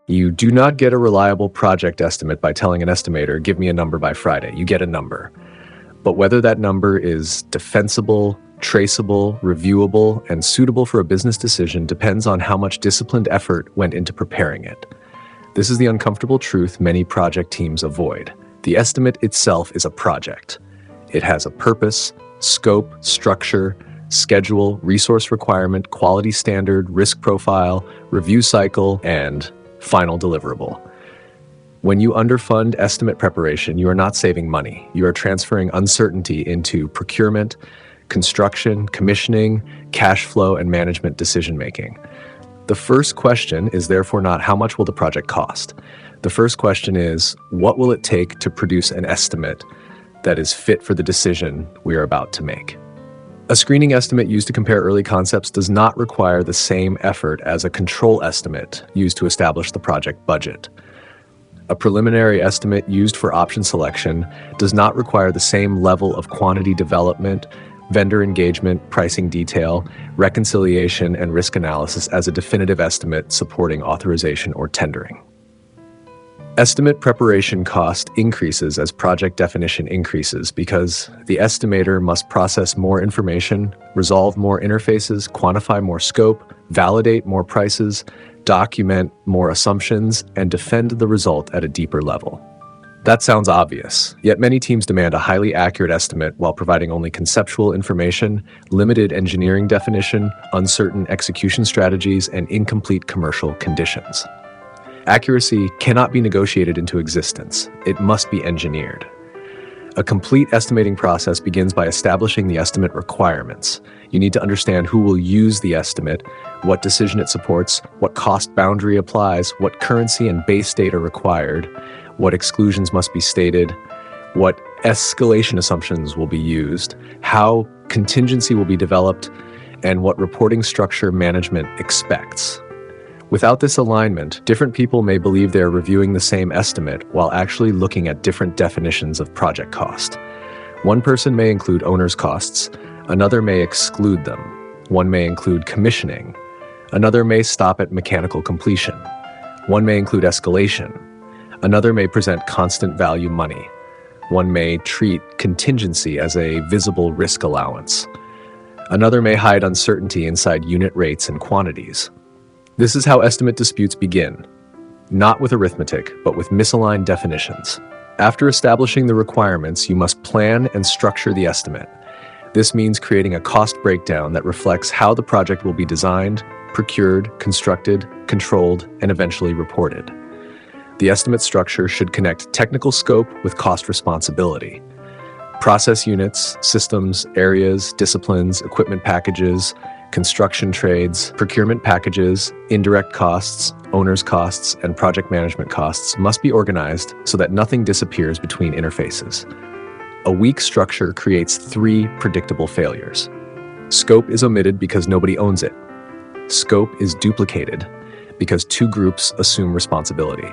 You do not get a reliable project estimate by telling an estimator, give me a number by Friday. You get a number. But whether that number is defensible, traceable, reviewable, and suitable for a business decision depends on how much disciplined effort went into preparing it. This is the uncomfortable truth many project teams avoid. The estimate itself is a project. It has a purpose, scope, structure, schedule, resource requirement, quality standard, risk profile, review cycle, and final deliverable. When you underfund estimate preparation, you are not saving money. You are transferring uncertainty into procurement, construction, commissioning, cash flow, and management decision-making. The first question is therefore not how much will the project cost. The first question is, what will it take to produce an estimate that is fit for the decision we are about to make? A screening estimate used to compare early concepts does not require the same effort as a control estimate used to establish the project budget. A preliminary estimate used for option selection does not require the same level of quantity development, vendor engagement, pricing detail, reconciliation, and risk analysis as a definitive estimate supporting authorization or tendering. Estimate preparation cost increases as project definition increases because the estimator must process more information, resolve more interfaces, quantify more scope, validate more prices, document more assumptions, and defend the result at a deeper level. That sounds obvious, yet many teams demand a highly accurate estimate while providing only conceptual information, limited engineering definition, uncertain execution strategies, and incomplete commercial conditions. Accuracy cannot be negotiated into existence. It must be engineered. A complete estimating process begins by establishing the estimate requirements. You need to understand who will use the estimate, what decision it supports, what cost boundary applies, what currency and base date are required, what exclusions must be stated, what escalation assumptions will be used, how contingency will be developed, and what reporting structure management expects. Without this alignment, different people may believe they are reviewing the same estimate while actually looking at different definitions of project cost. One person may include owner's costs, another may exclude them. One may include commissioning, another may stop at mechanical completion. One may include escalation, another may present constant value money. One may treat contingency as a visible risk allowance. Another may hide uncertainty inside unit rates and quantities. This is how estimate disputes begin, not with arithmetic, but with misaligned definitions. After establishing the requirements, you must plan and structure the estimate. This means creating a cost breakdown that reflects how the project will be designed, procured, constructed, controlled, and eventually reported. The estimate structure should connect technical scope with cost responsibility. Process units, systems, areas, disciplines, equipment packages, construction trades, procurement packages, indirect costs, owner's costs, and project management costs must be organized so that nothing disappears between interfaces. A weak structure creates 3 predictable failures. Scope is omitted because nobody owns it. Scope is duplicated because 2 groups assume responsibility.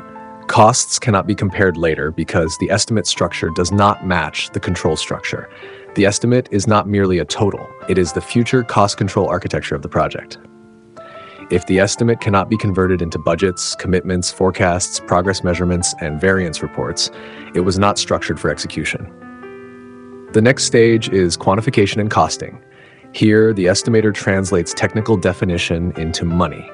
Costs cannot be compared later because the estimate structure does not match the control structure. The estimate is not merely a total, it is the future cost control architecture of the project. If the estimate cannot be converted into budgets, commitments, forecasts, progress measurements, and variance reports, it was not structured for execution. The next stage is quantification and costing. Here, the estimator translates technical definition into money.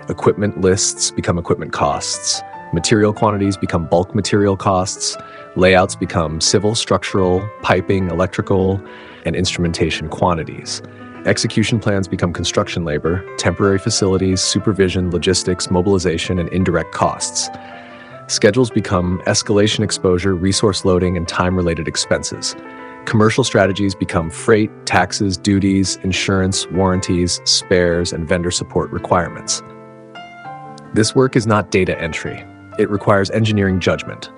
Equipment lists become equipment costs. Material quantities become bulk material costs. Layouts become civil, structural, piping, electrical, and instrumentation quantities. Execution plans become construction labor, temporary facilities, supervision, logistics, mobilization, and indirect costs. Schedules become escalation exposure, resource loading, and time-related expenses. Commercial strategies become freight, taxes, duties, insurance, warranties, spares, and vendor support requirements. This work is not data entry. It requires engineering judgment.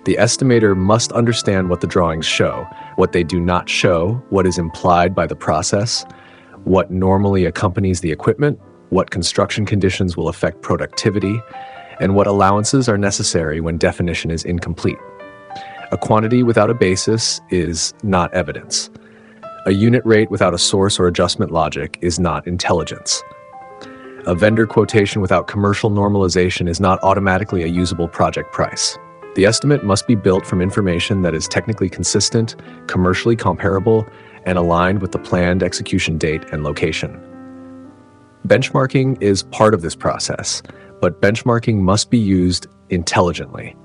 The estimator must understand what the drawings show, what they do not show, what is implied by the process, what normally accompanies the equipment, what construction conditions will affect productivity, and what allowances are necessary when definition is incomplete. A quantity without a basis is not evidence. A unit rate without a source or adjustment logic is not intelligence. A vendor quotation without commercial normalization is not automatically a usable project price. The estimate must be built from information that is technically consistent, commercially comparable, and aligned with the planned execution date and location. Benchmarking is part of this process, but benchmarking must be used intelligently.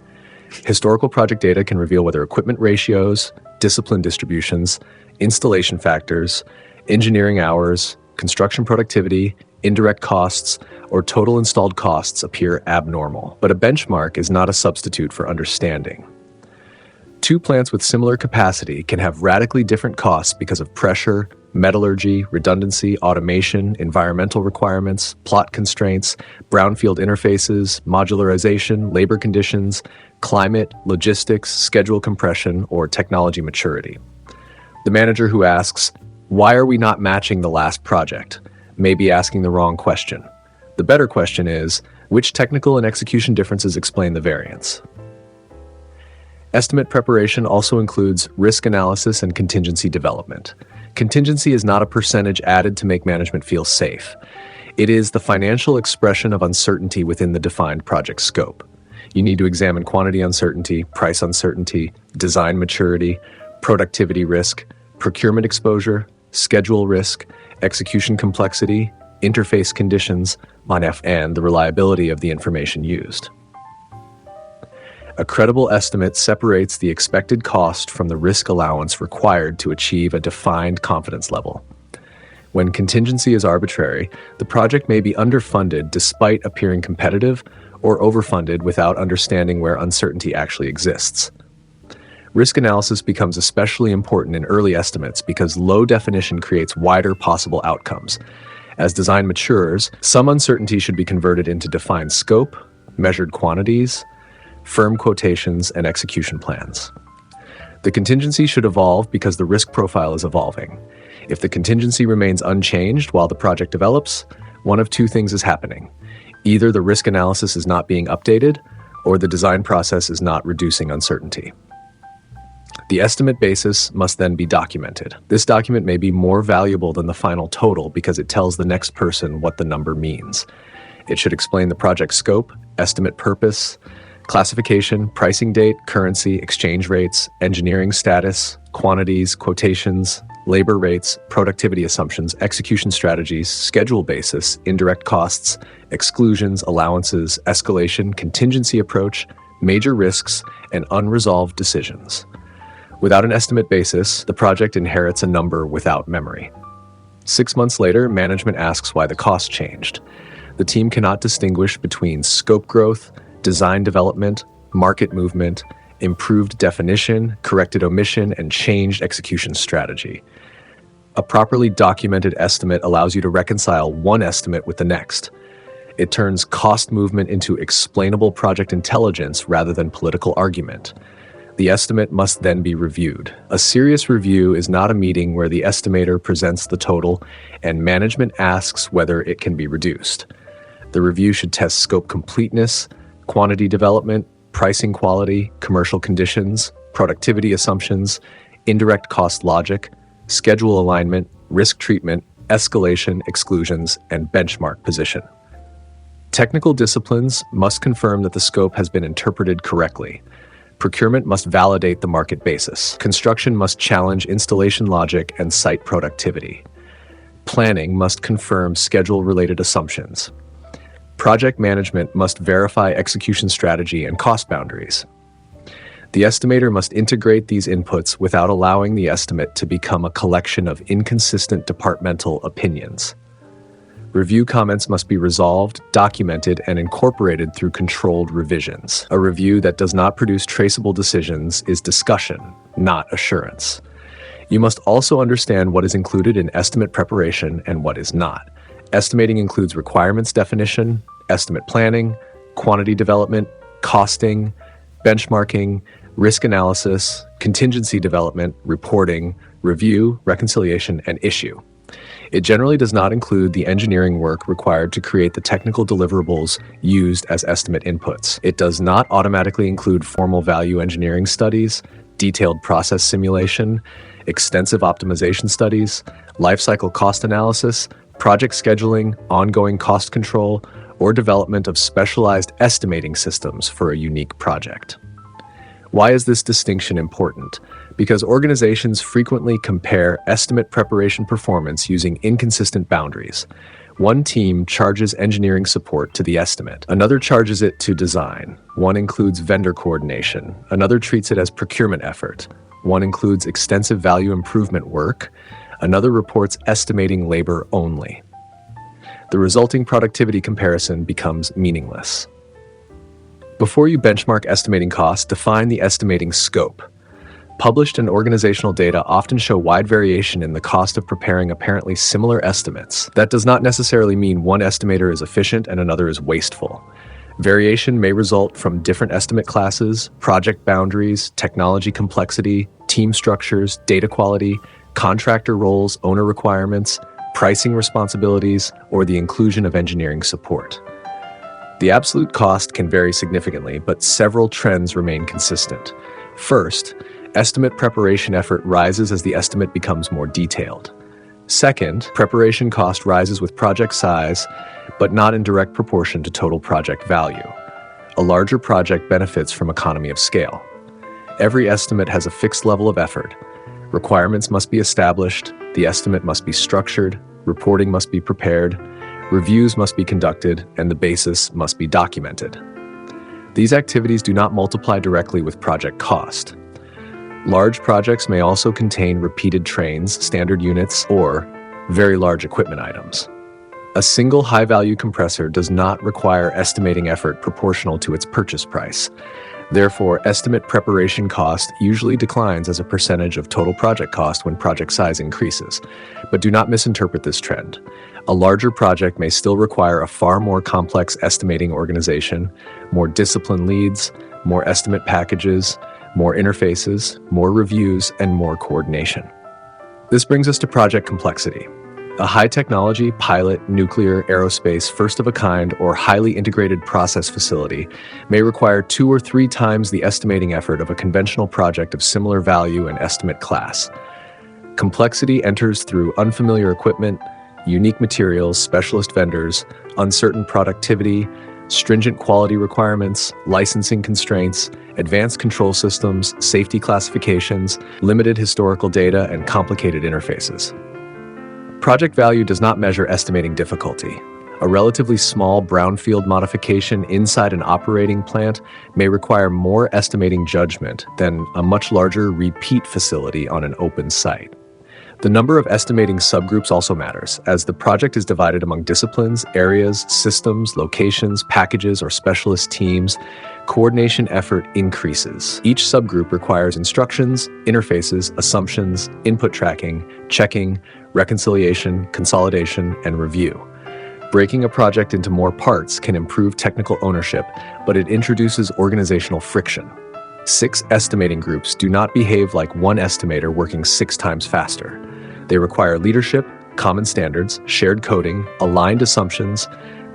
Historical project data can reveal whether equipment ratios, discipline distributions, installation factors, engineering hours, construction productivity, indirect costs, or total installed costs appear abnormal. But a benchmark is not a substitute for understanding. Two plants with similar capacity can have radically different costs because of pressure, metallurgy, redundancy, automation, environmental requirements, plot constraints, brownfield interfaces, modularization, labor conditions, climate, logistics, schedule compression, or technology maturity. The manager who asks, "Why are we not matching the last project?" may be asking the wrong question. The better question is, which technical and execution differences explain the variance? Estimate preparation also includes risk analysis and contingency development. Contingency is not a percentage added to make management feel safe. It is the financial expression of uncertainty within the defined project scope. You need to examine quantity uncertainty, price uncertainty, design maturity, productivity risk, procurement exposure, schedule risk, execution complexity, interface conditions, and the reliability of the information used. A credible estimate separates the expected cost from the risk allowance required to achieve a defined confidence level. When contingency is arbitrary, the project may be underfunded despite appearing competitive, or overfunded without understanding where uncertainty actually exists. Risk analysis becomes especially important in early estimates because low definition creates wider possible outcomes. As design matures, some uncertainty should be converted into defined scope, measured quantities, firm quotations, and execution plans. The contingency should evolve because the risk profile is evolving. If the contingency remains unchanged while the project develops, one of two things is happening. Either the risk analysis is not being updated, or the design process is not reducing uncertainty. The estimate basis must then be documented. This document may be more valuable than the final total because it tells the next person what the number means. It should explain the project scope, estimate purpose, classification, pricing date, currency, exchange rates, engineering status, quantities, quotations, labor rates, productivity assumptions, execution strategies, schedule basis, indirect costs, exclusions, allowances, escalation, contingency approach, major risks, and unresolved decisions. Without an estimate basis, the project inherits a number without memory. 6 months later, management asks why the cost changed. The team cannot distinguish between scope growth, design development, market movement, improved definition, corrected omission, and changed execution strategy. A properly documented estimate allows you to reconcile one estimate with the next. It turns cost movement into explainable project intelligence rather than political argument. The estimate must then be reviewed. A serious review is not a meeting where the estimator presents the total and management asks whether it can be reduced. The review should test scope completeness, quantity development, pricing quality, commercial conditions, productivity assumptions, indirect cost logic, schedule alignment, risk treatment, escalation, exclusions, and benchmark position. Technical disciplines must confirm that the scope has been interpreted correctly. Procurement must validate the market basis. Construction must challenge installation logic and site productivity. Planning must confirm schedule-related assumptions. Project management must verify execution strategy and cost boundaries. The estimator must integrate these inputs without allowing the estimate to become a collection of inconsistent departmental opinions. Review comments must be resolved, documented, and incorporated through controlled revisions. A review that does not produce traceable decisions is discussion, not assurance. You must also understand what is included in estimate preparation and what is not. Estimating includes requirements definition, estimate planning, quantity development, costing, benchmarking, risk analysis, contingency development, reporting, review, reconciliation, and issue. It generally does not include the engineering work required to create the technical deliverables used as estimate inputs. It does not automatically include formal value engineering studies, detailed process simulation, extensive optimization studies, lifecycle cost analysis, project scheduling, ongoing cost control, or development of specialized estimating systems for a unique project. Why is this distinction important? Because organizations frequently compare estimate preparation performance using inconsistent boundaries. One team charges engineering support to the estimate. Another charges it to design. One includes vendor coordination. Another treats it as procurement effort. One includes extensive value improvement work. Another reports estimating labor only. The resulting productivity comparison becomes meaningless. Before you benchmark estimating costs, define the estimating scope. Published and organizational data often show wide variation in the cost of preparing apparently similar estimates. That does not necessarily mean one estimator is efficient and another is wasteful. Variation may result from different estimate classes, project boundaries, technology complexity, team structures, data quality, contractor roles, owner requirements, pricing responsibilities, or the inclusion of engineering support. The absolute cost can vary significantly, but several trends remain consistent. First, estimate preparation effort rises as the estimate becomes more detailed. Second, preparation cost rises with project size, but not in direct proportion to total project value. A larger project benefits from economy of scale. Every estimate has a fixed level of effort. Requirements must be established, the estimate must be structured, reporting must be prepared, reviews must be conducted, and the basis must be documented. These activities do not multiply directly with project cost. Large projects may also contain repeated trains, standard units, or very large equipment items. A single high-value compressor does not require estimating effort proportional to its purchase price. Therefore, estimate preparation cost usually declines as a percentage of total project cost when project size increases. But do not misinterpret this trend. A larger project may still require a far more complex estimating organization, more disciplined leads, more estimate packages, more interfaces, more reviews, and more coordination. This brings us to project complexity. A high-technology, pilot, nuclear, aerospace, first-of-a-kind, or highly integrated process facility may require 2 or 3 times the estimating effort of a conventional project of similar value and estimate class. Complexity enters through unfamiliar equipment, unique materials, specialist vendors, uncertain productivity, stringent quality requirements, licensing constraints, advanced control systems, safety classifications, limited historical data, and complicated interfaces. Project value does not measure estimating difficulty. A relatively small brownfield modification inside an operating plant may require more estimating judgment than a much larger repeat facility on an open site. The number of estimating subgroups also matters, as the project is divided among disciplines, areas, systems, locations, packages, or specialist teams. Coordination effort increases. Each subgroup requires instructions, interfaces, assumptions, input tracking, checking, reconciliation, consolidation, and review. Breaking a project into more parts can improve technical ownership, but it introduces organizational friction. 6 estimating groups do not behave like one estimator working 6 times faster. They require leadership, common standards, shared coding, aligned assumptions,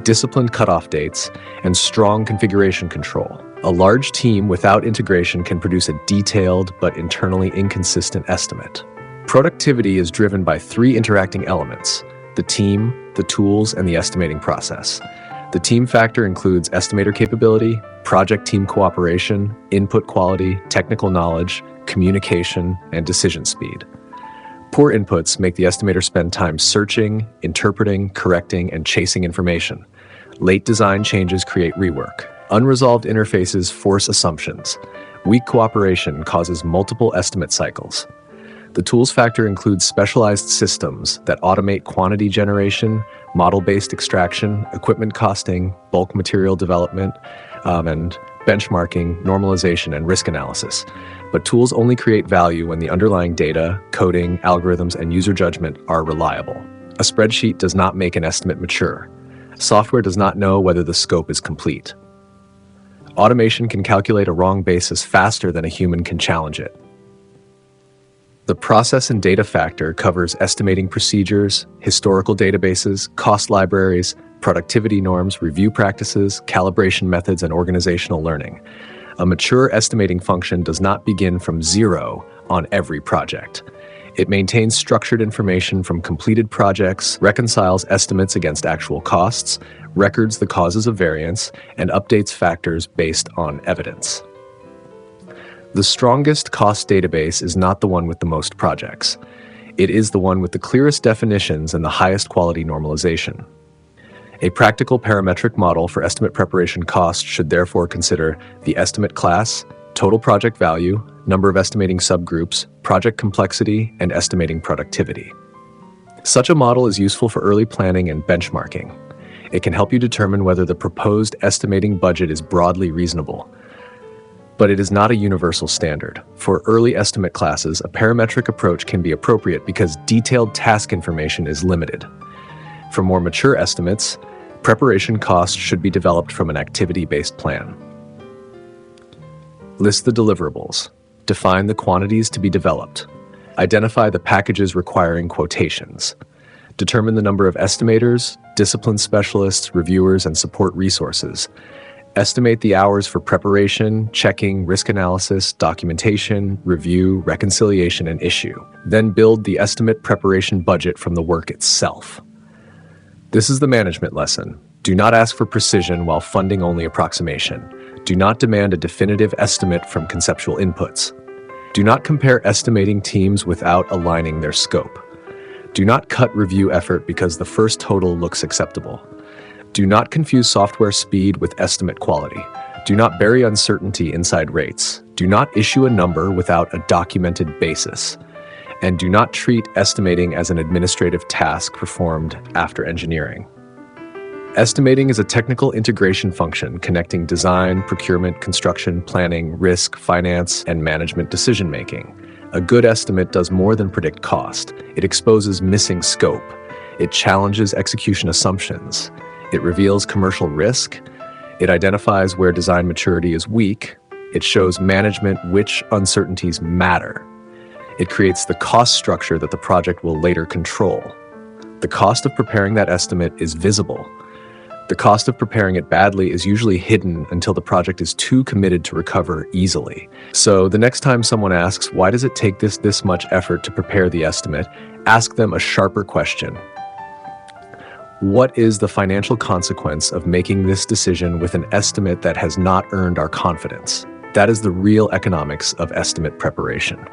disciplined cutoff dates, and strong configuration control. A large team without integration can produce a detailed but internally inconsistent estimate. Productivity is driven by 3 interacting elements: the team, the tools, and the estimating process. The team factor includes estimator capability, project team cooperation, input quality, technical knowledge, communication, and decision speed. Poor inputs make the estimator spend time searching, interpreting, correcting, and chasing information. Late design changes create rework. Unresolved interfaces force assumptions. Weak cooperation causes multiple estimate cycles. The tools factor includes specialized systems that automate quantity generation, model-based extraction, equipment costing, bulk material development, and benchmarking, normalization, and risk analysis. But tools only create value when the underlying data, coding, algorithms, and user judgment are reliable. A spreadsheet does not make an estimate mature. Software does not know whether the scope is complete. Automation can calculate a wrong basis faster than a human can challenge it. The process and data factor covers estimating procedures, historical databases, cost libraries, productivity norms, review practices, calibration methods, and organizational learning. A mature estimating function does not begin from 0 on every project. It maintains structured information from completed projects, reconciles estimates against actual costs, records the causes of variance, and updates factors based on evidence. The strongest cost database is not the one with the most projects. It is the one with the clearest definitions and the highest quality normalization. A practical parametric model for estimate preparation cost should therefore consider the estimate class, total project value, number of estimating subgroups, project complexity, and estimating productivity. Such a model is useful for early planning and benchmarking. It can help you determine whether the proposed estimating budget is broadly reasonable. But it is not a universal standard. For early estimate classes, a parametric approach can be appropriate because detailed task information is limited. For more mature estimates, preparation costs should be developed from an activity-based plan. List the deliverables. Define the quantities to be developed. Identify the packages requiring quotations. Determine the number of estimators, discipline specialists, reviewers, and support resources. Estimate the hours for preparation, checking, risk analysis, documentation, review, reconciliation, and issue. Then build the estimate preparation budget from the work itself. This is the management lesson. Do not ask for precision while funding only approximation. Do not demand a definitive estimate from conceptual inputs. Do not compare estimating teams without aligning their scope. Do not cut review effort because the first total looks acceptable. Do not confuse software speed with estimate quality. Do not bury uncertainty inside rates. Do not issue a number without a documented basis. And do not treat estimating as an administrative task performed after engineering. Estimating is a technical integration function connecting design, procurement, construction, planning, risk, finance, and management decision-making. A good estimate does more than predict cost. It exposes missing scope. It challenges execution assumptions. It reveals commercial risk. It identifies where design maturity is weak. It shows management which uncertainties matter. It creates the cost structure that the project will later control. The cost of preparing that estimate is visible. The cost of preparing it badly is usually hidden until the project is too committed to recover easily. So the next time someone asks, why does it take this much effort to prepare the estimate, ask them a sharper question. What is the financial consequence of making this decision with an estimate that has not earned our confidence? That is the real economics of estimate preparation.